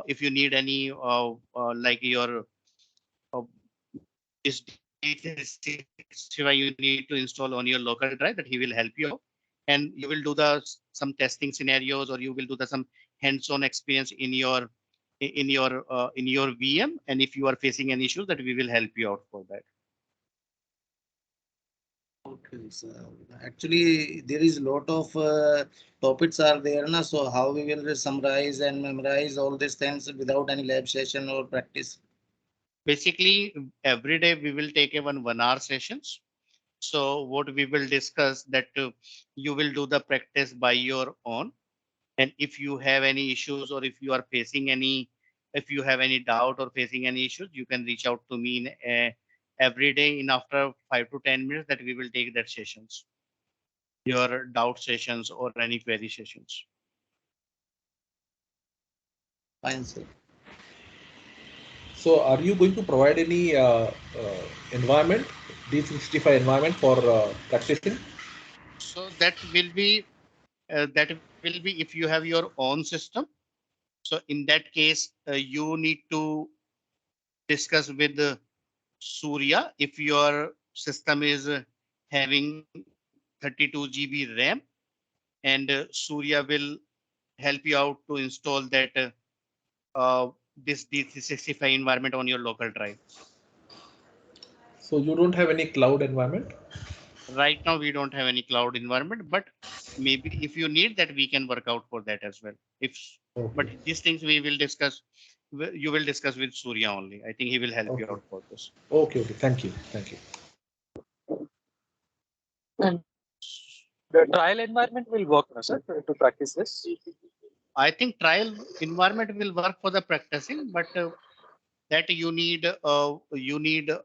Speaker 1: if you need any like your this D365 you need to install on your local drive, that he will help you out, and you will do some testing scenarios, or you will do some hands-on experience in your VM, and if you are facing any issues, that we will help you out for that.
Speaker 9: Okay, sir. Actually, there is a lot of topics are there, na? So how we will summarize and memorize all these things without any lab session or practice?
Speaker 1: Basically, every day we will take a 1 hour sessions. So what we will discuss, that you will do the practice by your own, and if you have any issues, or if you are facing any, if you have any doubt or facing any issues, you can reach out to me in every day in after 5 to 10 minutes, that we will take that sessions, your doubt sessions or any query sessions.
Speaker 9: Fine, sir.
Speaker 4: So are you going to provide any environment, D365 environment for practicing?
Speaker 1: So that will be if you have your own system. So in that case, you need to discuss with Surya if your system is having 32 GB RAM, and Surya will help you out to install that this D365 environment on your local drive.
Speaker 4: So you don't have any cloud environment?
Speaker 1: Right now, we don't have any cloud environment, but maybe if you need that, we can work out for that as well. But these things we will discuss. You will discuss with Surya only. I think he will help you out for this.
Speaker 4: Okay. Thank you.
Speaker 5: And the trial environment will work, no, sir, to practice this?
Speaker 1: I think trial environment will work for the practicing, but that you need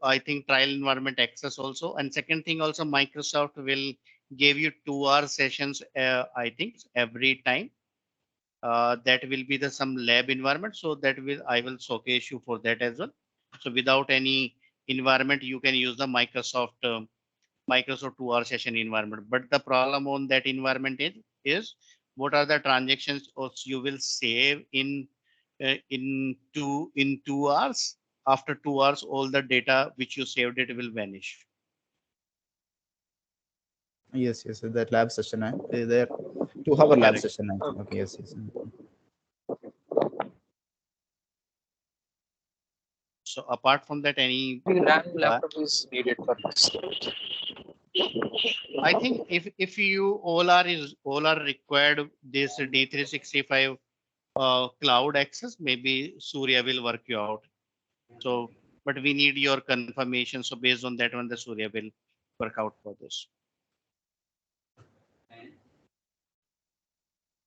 Speaker 1: I think trial environment access also. And second thing also, Microsoft will give you 2-hour sessions, I think every time. That will be some lab environment, so that I will showcase you for that as well. So without any environment, you can use the Microsoft 2-hour session environment. But the problem on that environment is what are the transactions you will save in 2 hours. after 2 hours, all the data which you saved it will vanish.
Speaker 6: Yes, yes, that lab session. There 2 hour lab
Speaker 1: Correct.
Speaker 6: session. I think. Okay, yes, yes.
Speaker 1: So apart from that, any
Speaker 5: RAM laptop is needed for this.
Speaker 1: I think if you all are required this D365 cloud access, maybe Surya will work you out. So, but we need your confirmation. So based on that one, the Surya will work out for this.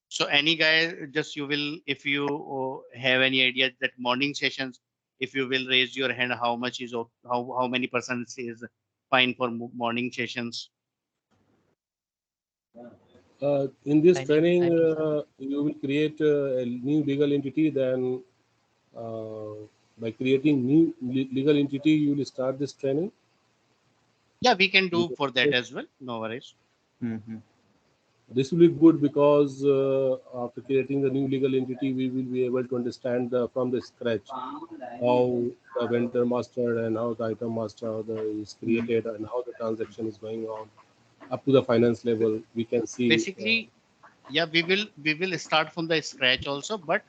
Speaker 1: So any guy, just you will, if you have any idea that morning sessions, if you will raise your hand, how much is how many percent is fine for morning sessions?
Speaker 7: In this
Speaker 2: I
Speaker 7: training,
Speaker 2: mean,
Speaker 7: you will create a new legal entity. Then, by creating new legal entity, you will start this training.
Speaker 1: Yeah, we can do for that as well. No worries.
Speaker 6: Mm-hmm.
Speaker 7: This will be good because after creating the new legal entity, we will be able to understand from the scratch how the vendor master and how the item master is created and how the transaction is going on up to the finance level. We can see.
Speaker 1: Basically, yeah, we will start from the scratch also. But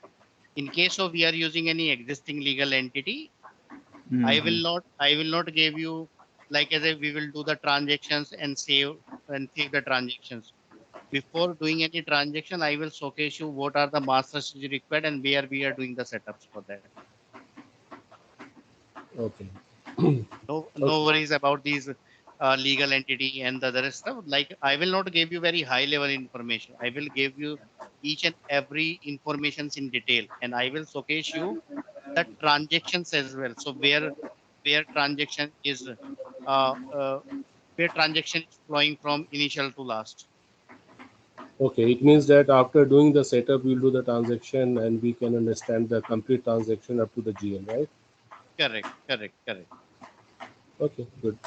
Speaker 1: in case of we are using any existing legal entity, I will not give you like as if we will do the transactions and save the transactions. Before doing any transaction, I will showcase you what are the masters required and where we are doing the setups for that.
Speaker 7: Okay.
Speaker 1: No worries about these legal entity and the other stuff. Like I will not give you very high level information. I will give you each and every informations in detail, and I will showcase you the transactions as well. So where transaction is uh, uh, where transaction is flowing from initial to last.
Speaker 7: Okay, it means that after doing the setup, we'll do the transaction and we can understand the complete transaction up to the GL, right?
Speaker 1: Correct.
Speaker 7: Okay, good.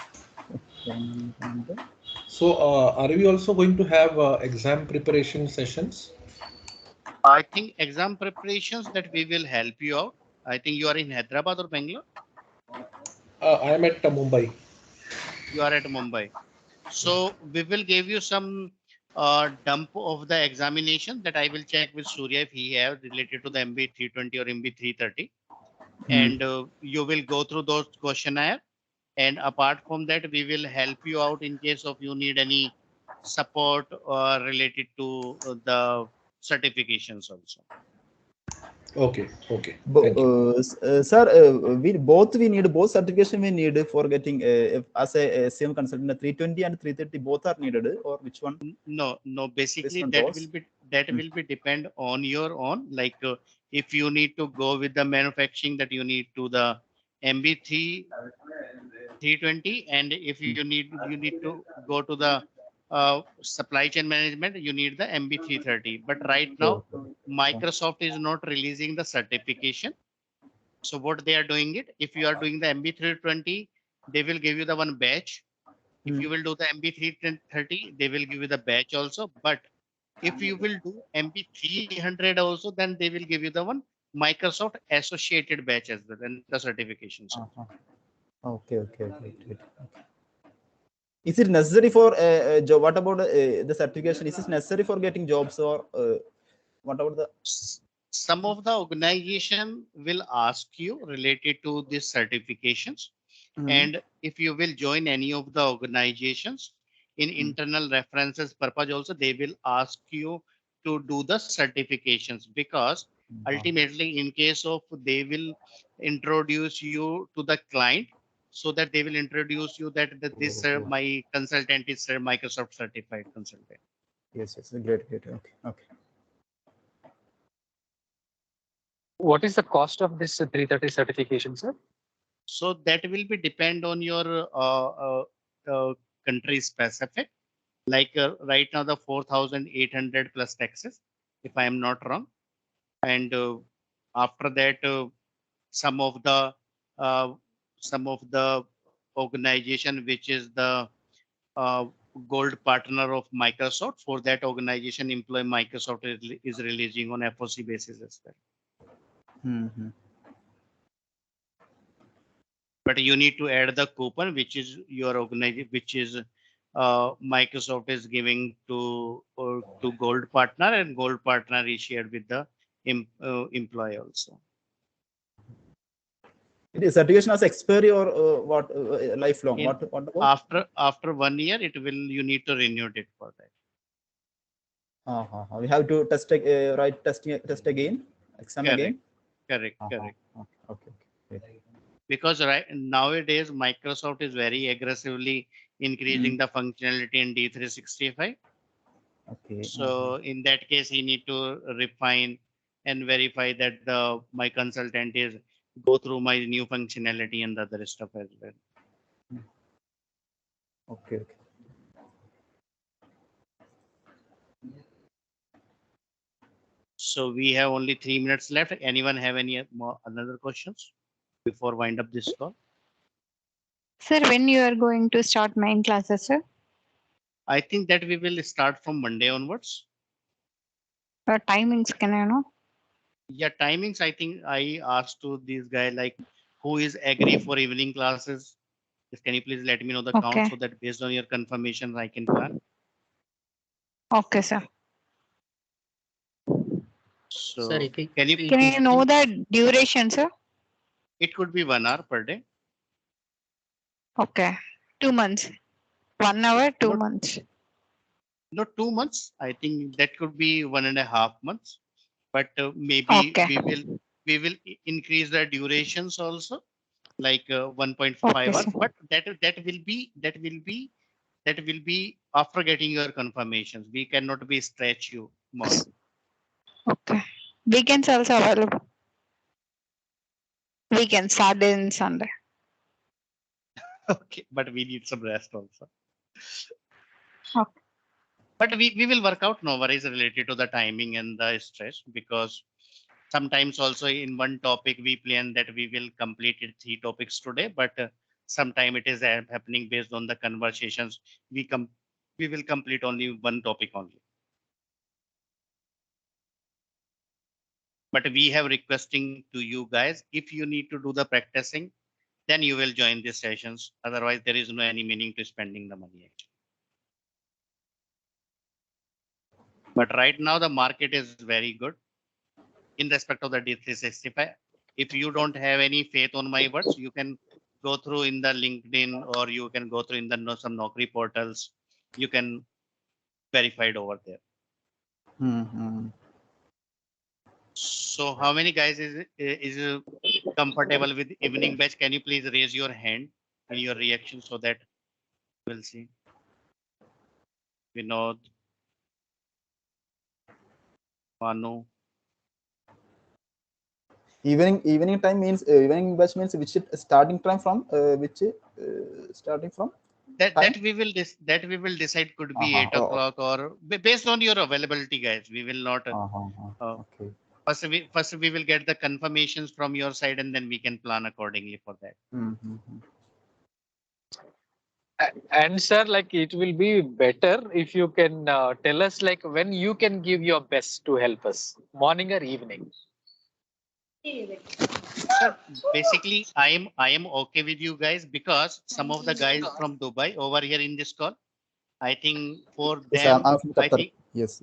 Speaker 4: So, are we also going to have exam preparation sessions?
Speaker 1: I think exam preparations that we will help you out. I think you are in Hyderabad or Bangalore.
Speaker 4: I am at Mumbai.
Speaker 1: You are at Mumbai. So we will give you some dump of the examination that I will check with Surya if he have related to the MB 320 or MB 330, and you will go through those questionnaire. And apart from that, we will help you out in case of you need any support related to the certifications also.
Speaker 4: Okay. Thank you.
Speaker 6: Sir, we need both certification we need for getting as a SCM consultant. 320 and 330 both are needed, or which one?
Speaker 1: No. Basically,
Speaker 6: on
Speaker 1: that
Speaker 6: those?
Speaker 1: will be depend on your own. Like if you need to go with the manufacturing, that you need to the MB3 320, and if you need to go to the supply chain management, you need the MB 330. But right now, Microsoft is not releasing the certification. So what they are doing it, if you are doing the MB 320, they will give you the one batch. If you will do the MB 330, they will give you the batch also. But if you will do MB 300 also, then they will give you the one Microsoft associated batch as well and the certifications.
Speaker 6: Okay. Great. Is it necessary for job? What about the certification? Is it necessary for getting jobs, or what about the?
Speaker 1: Some of the organization will ask you related to these certifications, and if you will join any of the organizations in internal references purpose also, they will ask you to do the certifications, because ultimately in case of they will introduce you to the client, so that they will introduce you that this my consultant is Microsoft certified consultant.
Speaker 6: Yes. Great. Okay.
Speaker 5: What is the cost of this 330 certification, sir?
Speaker 1: So that will be depend on your country specific. Like right now the 4,800 plus taxes, if I am not wrong. And after that, some of the uh, some of the organization which is the uh, gold partner of Microsoft, for that organization employee Microsoft is releasing on FOC basis as well. but you need to add the coupon, which is your organization, which is Microsoft is giving to Gold Partner, and Gold Partner is shared with the employee also.
Speaker 6: It is certification as expiry or what? Lifelong?
Speaker 1: In-
Speaker 6: What about?
Speaker 1: After 1 year, you need to renew it for that.
Speaker 6: We have to test write test again, exam
Speaker 1: Correct.
Speaker 6: again.
Speaker 1: Correct.
Speaker 6: Okay.
Speaker 1: Because nowadays Microsoft is very aggressively increasing the functionality in D365.
Speaker 6: Okay.
Speaker 1: So in that case, you need to refine and verify that my consultant is go through my new functionality and the other stuff as well.
Speaker 6: Okay.
Speaker 1: So we have only 3 minutes left. Anyone have any another questions before wind up this call?
Speaker 10: Sir, when you are going to start main classes, sir?
Speaker 1: I think that we will start from Monday onwards.
Speaker 10: Timings, can I know?
Speaker 1: Yeah, timings. I think I asked to this guy like who is agree for evening classes. Can you please let me know the count so that based on your confirmation I can plan?
Speaker 10: Okay, sir.
Speaker 1: So
Speaker 2: Sir,
Speaker 1: can you
Speaker 10: know the duration, sir?
Speaker 1: It could be 1 hour per day.
Speaker 10: Okay. 2 months. 1 hour, 2 months.
Speaker 1: No, 2 months. I think that could be 1.5 months. But maybe we will increase the durations also, like 1.5 hours. But that will be after getting your confirmations. We cannot be stretch you more.
Speaker 10: Okay. Weekends also available. Weekend, Saturday and Sunday.
Speaker 1: Okay, but we need some rest also.
Speaker 10: Okay.
Speaker 1: But we will work out, no worries related to the timing and the stress, because sometimes also in one topic we plan that we will complete 3 topics today, but sometime it is happening based on the conversations. We will complete only one topic only. But we have requesting to you guys, if you need to do the practicing, then you will join these sessions. Otherwise, there is no any meaning to spending the money actually. But right now the market is very good in respect of the D365. If you don't have any faith on my words, you can go through in the LinkedIn or you can go through in the some Naukri portals. You can verify it over there. So how many guys is comfortable with evening batch? Can you please raise your hand in your reaction so that we'll see. Vinod, Manu.
Speaker 6: Evening time means evening batch means which starting time from which starting from
Speaker 1: that we will decide could be 8 o'clock or based on your availability, guys. We will not.
Speaker 6: Okay.
Speaker 1: First we will get the confirmations from your side and then we can plan accordingly for that.
Speaker 5: And sir, like it will be better if you can tell us like when you can give your best to help us, morning or evening.
Speaker 1: Sir, basically I am okay with you guys because some of the guys from Dubai over here in this call, I think for them, I think
Speaker 6: yes.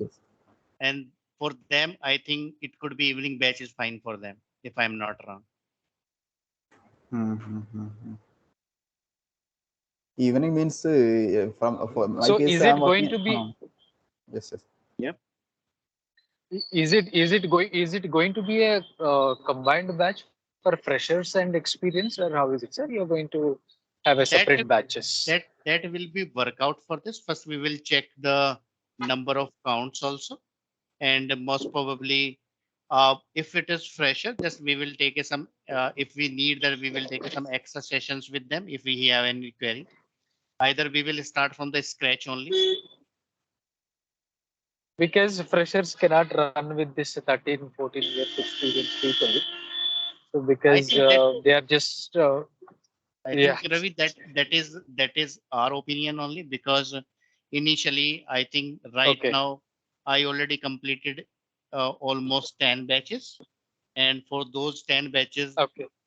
Speaker 1: And for them, I think it could be evening batch is fine for them, if I'm not wrong.
Speaker 6: Evening means from for my
Speaker 5: so
Speaker 6: case,
Speaker 5: is it going to be?
Speaker 6: Yes.
Speaker 1: Yep.
Speaker 5: Is it going to be a combined batch for freshers and experience, or how is it, sir? You're going to have a separate batches.
Speaker 1: That will be workout for this. First, we will check the number of counts also, and most probably, if it is fresher, just we will take some. If we need that, we will take some extra sessions with them if we have any query. Either we will start from the scratch only.
Speaker 5: Because freshers cannot run with this 13, 14 years experience people. So because they are just.
Speaker 1: I think Ravi, that is our opinion only because initially I think now I already completed almost 10 batches, and for those 10 batches,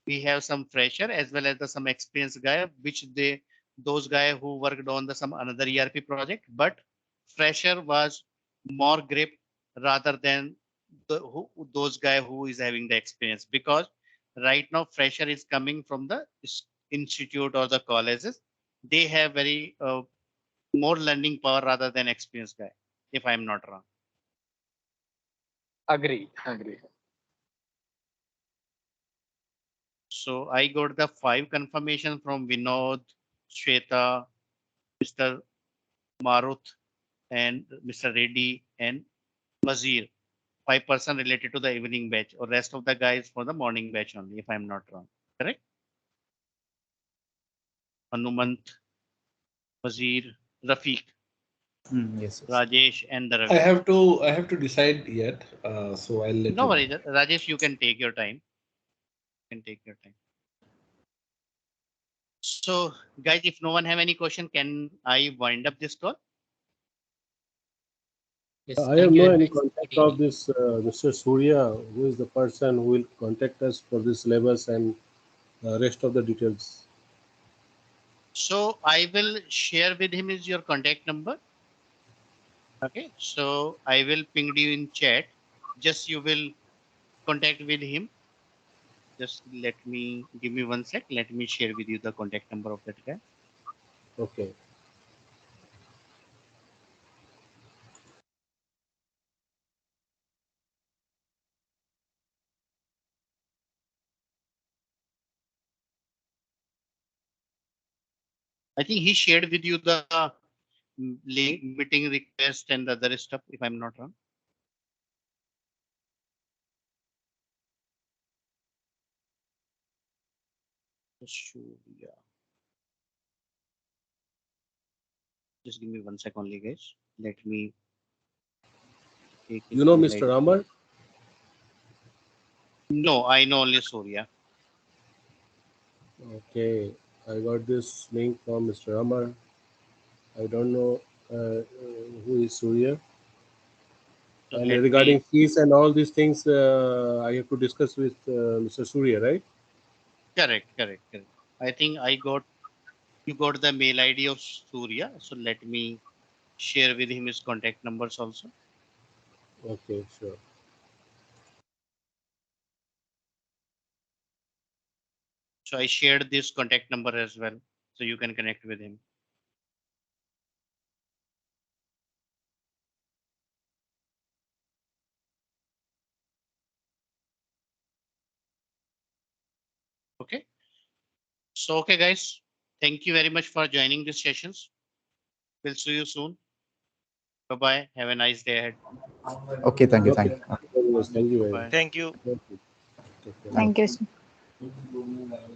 Speaker 1: we have some fresher as well as some experienced guy, which those guy who worked on some another ERP project, but fresher was more grip rather than those guy who is having the experience, because right now fresher is coming from the institute or the colleges. They have very more learning power rather than experienced guy, if I'm not wrong.
Speaker 5: Agree.
Speaker 1: So I got the 5 confirmation from Vinod, Shweta, Mr. Maruth, and Mr. Reddy and Mazir. 5% related to the evening batch, or rest of the guys for the morning batch only, if I'm not wrong. Correct? Hanumant, Mazir, Rafiq,
Speaker 6: Yes.
Speaker 1: Rajesh, and the
Speaker 4: I
Speaker 1: Ravi.
Speaker 4: have to decide yet. So I'll let
Speaker 1: No
Speaker 4: you
Speaker 1: worries,
Speaker 4: know.
Speaker 1: Rajesh, you can take your time. So guys, if no one have any question, can I wind up this call?
Speaker 2: Yes,
Speaker 7: I
Speaker 2: thank
Speaker 7: have
Speaker 2: you
Speaker 7: no
Speaker 2: very
Speaker 7: any
Speaker 2: much.
Speaker 7: contact of this Mr. Surya, who is the person who will contact us for this syllabus and rest of the details.
Speaker 1: So I will share with him is your contact number. Okay, so I will ping you in chat. Just you will contact with him. Just give me 1 sec. Let me share with you the contact number of that guy.
Speaker 7: Okay.
Speaker 1: I think he shared with you the link, meeting request and the other stuff, if I'm not wrong. Yeah. Just give me 1 sec only, guys. Let me take his
Speaker 7: You know
Speaker 1: mail
Speaker 7: Mr.
Speaker 1: ID.
Speaker 7: Amar?
Speaker 1: No, I know only Sowrya.
Speaker 7: Okay, I got this link from Mr. Amar. I don't know who is Surya.
Speaker 1: So
Speaker 7: And
Speaker 1: let
Speaker 7: regarding
Speaker 1: me,
Speaker 7: fees and all these things, I have to discuss with Mr. Surya, right?
Speaker 1: correct. I think you got the mail ID of Surya. So let me share with him his contact numbers also.
Speaker 7: Okay, sure.
Speaker 1: So I shared this contact number as well, so you can connect with him. Okay. So, okay, guys, thank you very much for joining these sessions. We'll see you soon. Bye-bye. Have a nice day ahead.
Speaker 6: Okay, thank you.
Speaker 7: Okay,
Speaker 6: Thank you.
Speaker 7: thank you very much.
Speaker 1: Bye.
Speaker 3: Thank you.
Speaker 7: Thank you. Take care.
Speaker 10: Thank you.